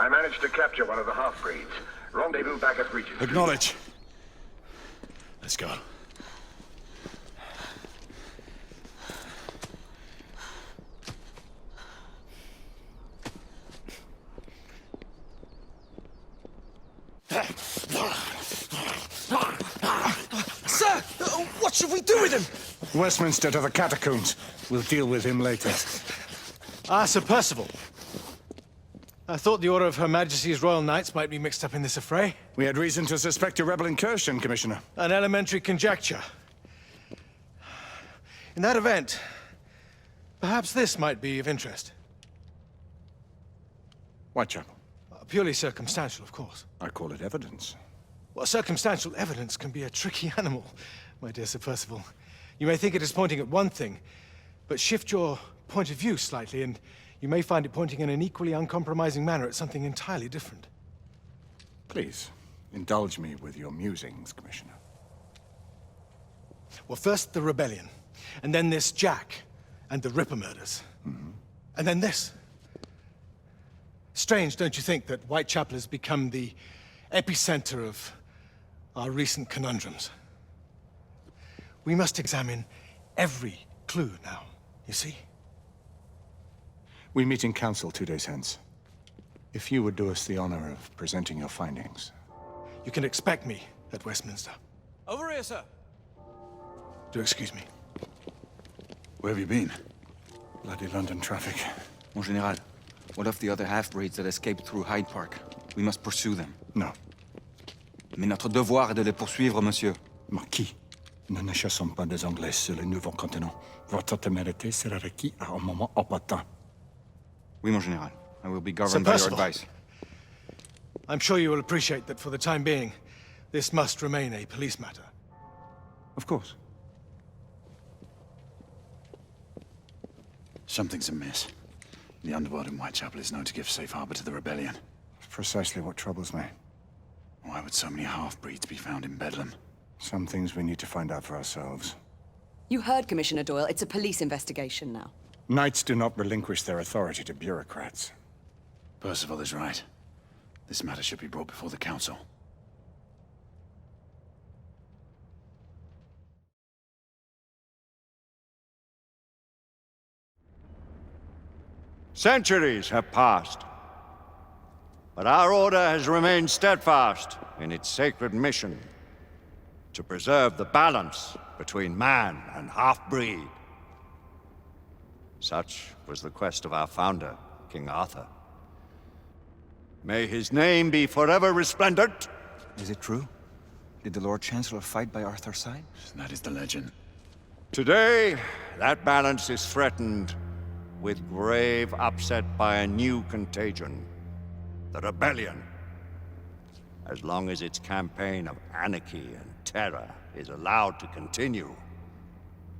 I managed to capture one of the half-breeds. Rendezvous back at Regent Street. Acknowledge. Let's go. Sir! What should we do with him? Westminster to the catacombs. We'll deal with him later. Ah, Sir Percival. I thought the Order of Her Majesty's Royal Knights might be mixed up in this affray. We had reason to suspect a rebel incursion, Commissioner. An elementary conjecture. In that event, perhaps this might be of interest. Whitechapel. Purely circumstantial, of course. I call it evidence. Well, circumstantial evidence can be a tricky animal, my dear Sir Percival. You may think it is pointing at one thing, but shift your point of view slightly, and you may find it pointing in an equally uncompromising manner at something entirely different. Please, indulge me with your musings, Commissioner. Well, first the rebellion, and then this Jack, and the Ripper murders. And then this. Strange, don't you think, that Whitechapel has become the epicenter of our recent conundrums? We must examine every clue now, you see? We meet in council 2 days hence. If you would do us the honor of presenting your findings. You can expect me at Westminster. Over here, sir. Do excuse me. Where have you been? Bloody London traffic. Mon Général, what of the other half-breeds that escaped through Hyde Park? We must pursue them. No. Mais notre devoir est de les poursuivre, monsieur. Marquis, nous ne chassons pas des Anglais sur le nouveau continent. Votre témérité sera requis à un moment opportun. Oui, mon Général. I will be governed by your advice. I'm sure you will appreciate that for the time being, this must remain a police matter. Of course. Something's amiss. The underworld in Whitechapel is known to give safe harbor to the rebellion. It's precisely what troubles me. Why would so many half-breeds be found in Bedlam? Some things we need to find out for ourselves. You heard Commissioner Doyle. It's a police investigation now. Knights do not relinquish their authority to bureaucrats. Percival is right. This matter should be brought before the council. Centuries have passed, but our order has remained steadfast in its sacred mission to preserve the balance between man and half-breed. Such was the quest of our founder, King Arthur. May his name be forever resplendent. Is it true? Did the Lord Chancellor fight by Arthur's side? That is the legend. Today, that balance is threatened with grave upset by a new contagion, the rebellion. As long as its campaign of anarchy and terror is allowed to continue,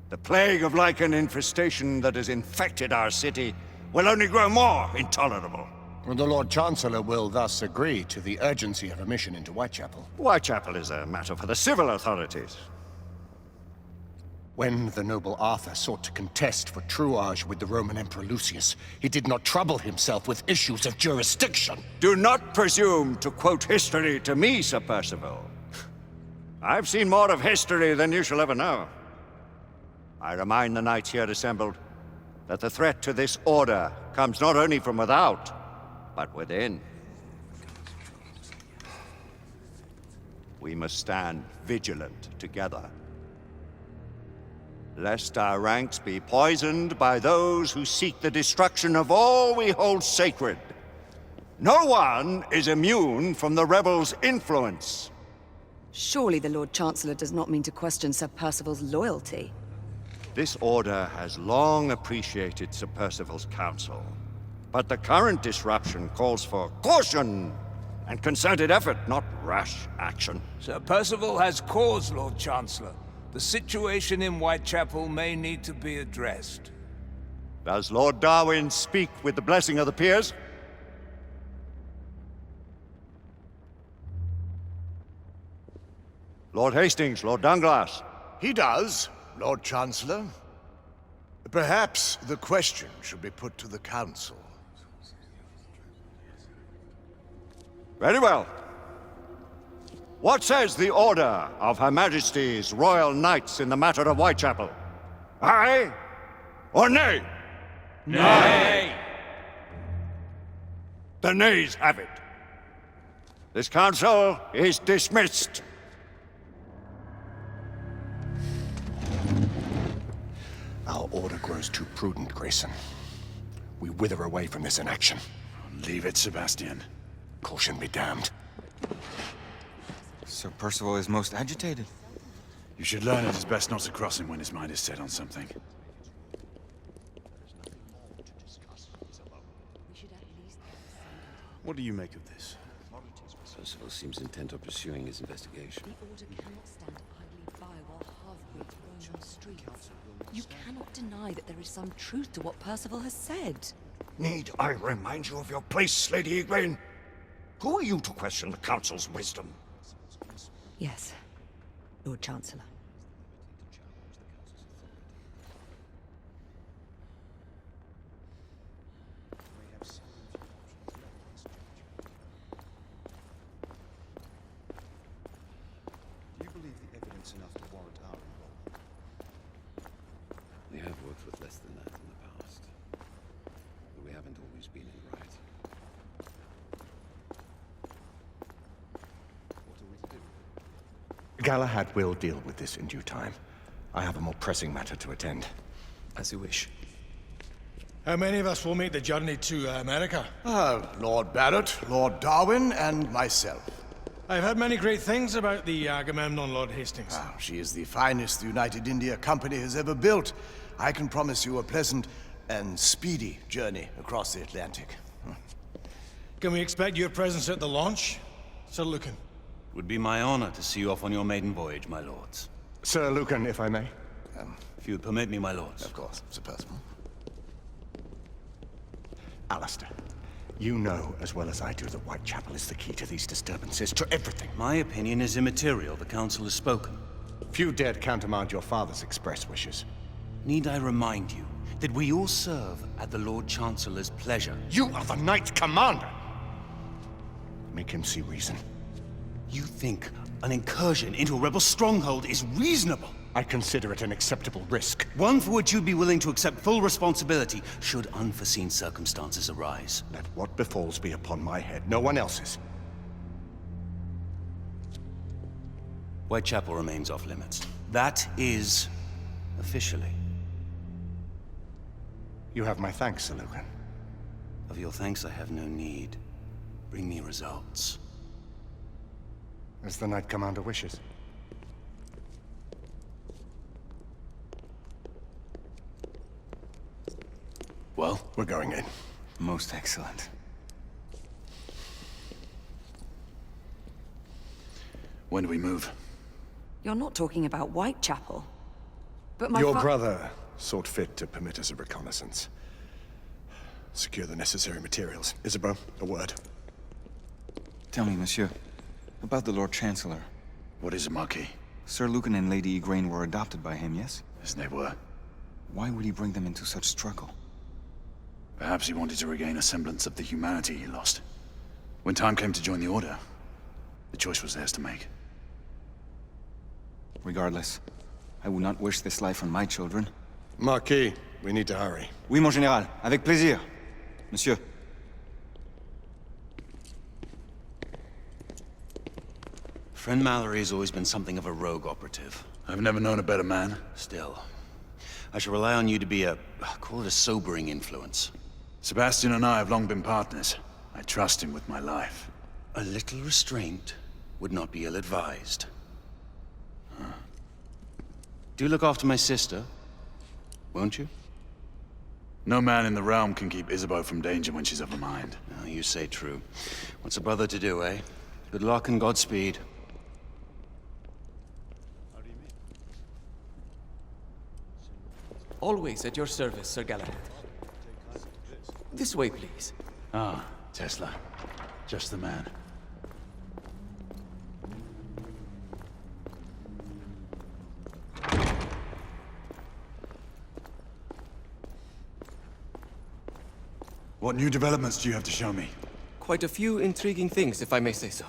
the plague of lichen infestation that has infected our city will only grow more intolerable. The Lord Chancellor will thus agree to the urgency of a mission into Whitechapel. Whitechapel is a matter for the civil authorities. When the noble Arthur sought to contest for truage with the Roman Emperor Lucius, he did not trouble himself with issues of jurisdiction. Do not presume to quote history to me, Sir Percival. I've seen more of history than you shall ever know. I remind the knights here assembled that the threat to this order comes not only from without, but within. We must stand vigilant together, lest our ranks be poisoned by those who seek the destruction of all we hold sacred. No one is immune from the rebels' influence. Surely the Lord Chancellor does not mean to question Sir Percival's loyalty. This order has long appreciated Sir Percival's counsel, but the current disruption calls for caution and concerted effort, not rash action. Sir Percival has cause, Lord Chancellor. The situation in Whitechapel may need to be addressed. Does Lord Darwin speak with the blessing of the peers? Lord Hastings, Lord Dunglass. He does, Lord Chancellor. Perhaps the question should be put to the Council. Very well. What says the Order of Her Majesty's Royal Knights in the matter of Whitechapel? Aye or nay? Nay! The nays have it. This council is dismissed. Our order grows too prudent, Grayson. We wither away from this inaction. Leave it, Sebastian. Caution be damned. Sir Percival is most agitated. You should learn it is best not to cross him when his mind is set on something. What do you make of this? Percival seems intent on pursuing his investigation. The Order cannot stand idly by while half-breeds roam the streets. You cannot deny that there is some truth to what Percival has said. Need I remind you of your place, Lady Egwene? Who are you to question the Council's wisdom? Yes, Lord Chancellor. Do you believe the evidence enough to warrant our involvement? We have worked with less than that in the past. But we haven't always been in the right. What are we to do? Galahad will deal with this in due time. I have a more pressing matter to attend. As you wish. How many of us will make the journey to America? Lord Barrett, Lord Darwin, and myself. I've heard many great things about the Agamemnon, Lord Hastings. She is the finest the United India Company has ever built. I can promise you a pleasant and speedy journey across the Atlantic. Can we expect your presence at the launch, Sir Lucan? Would be my honor to see you off on your maiden voyage, my lords. Sir Lucan, if I may. If you would permit me, my lords. Of course, Sir Percival. Alistair, you know as well as I do that Whitechapel is the key to these disturbances, to everything. My opinion is immaterial. The council has spoken. Few dared countermand your father's express wishes. Need I remind you that we all serve at the Lord Chancellor's pleasure? You are the Knight Commander! Make him see reason. You think an incursion into a rebel stronghold is reasonable? I consider it an acceptable risk. One for which you'd be willing to accept full responsibility should unforeseen circumstances arise. Let what befalls be upon my head, no one else's. Whitechapel remains off limits. That is officially. You have my thanks, Sir Lucan. Of your thanks I have no need. Bring me results. As the Knight Commander wishes. Well, we're going in. Most excellent. When do we move? You're not talking about Whitechapel. But my Your brother sought fit to permit us a reconnaissance. Secure the necessary materials. Isabeau, a word. Tell me, monsieur, about the Lord Chancellor. What is it, Marquis? Sir Lucan and Lady Egwene were adopted by him, yes? Yes, they were. Why would he bring them into such struggle? Perhaps he wanted to regain a semblance of the humanity he lost. When time came to join the Order, the choice was theirs to make. Regardless, I would not wish this life on my children. Marquis, we need to hurry. Oui, mon général. Avec plaisir. Monsieur. Friend Mallory has always been something of a rogue operative. I've never known a better man. Still, I shall rely on you to be call it a sobering influence. Sebastian and I have long been partners. I trust him with my life. A little restraint would not be ill-advised. Do look after my sister, won't you? No man in the realm can keep Isabeau from danger when she's of a mind. Oh, you say true. What's a brother to do, eh? Good luck and Godspeed. Always at your service, Sir Galahad. This way, please. Ah, Tesla. Just the man. What new developments do you have to show me? quite a few intriguing things, if I may say so.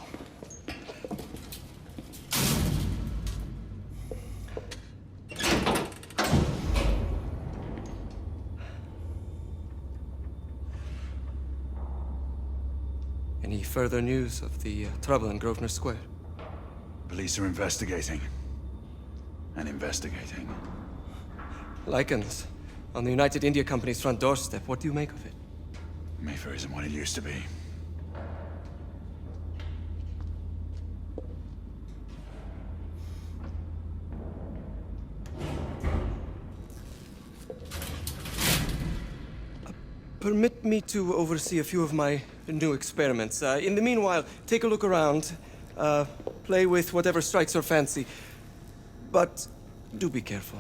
Any further news of the trouble in Grosvenor Square? Police are investigating. And investigating. Lycans, on the United India Company's front doorstep. What do you make of it? Mayfair isn't what it used to be. Permit me to oversee a few of my new experiments. In the meanwhile, take a look around. Play with whatever strikes your fancy. But do be careful.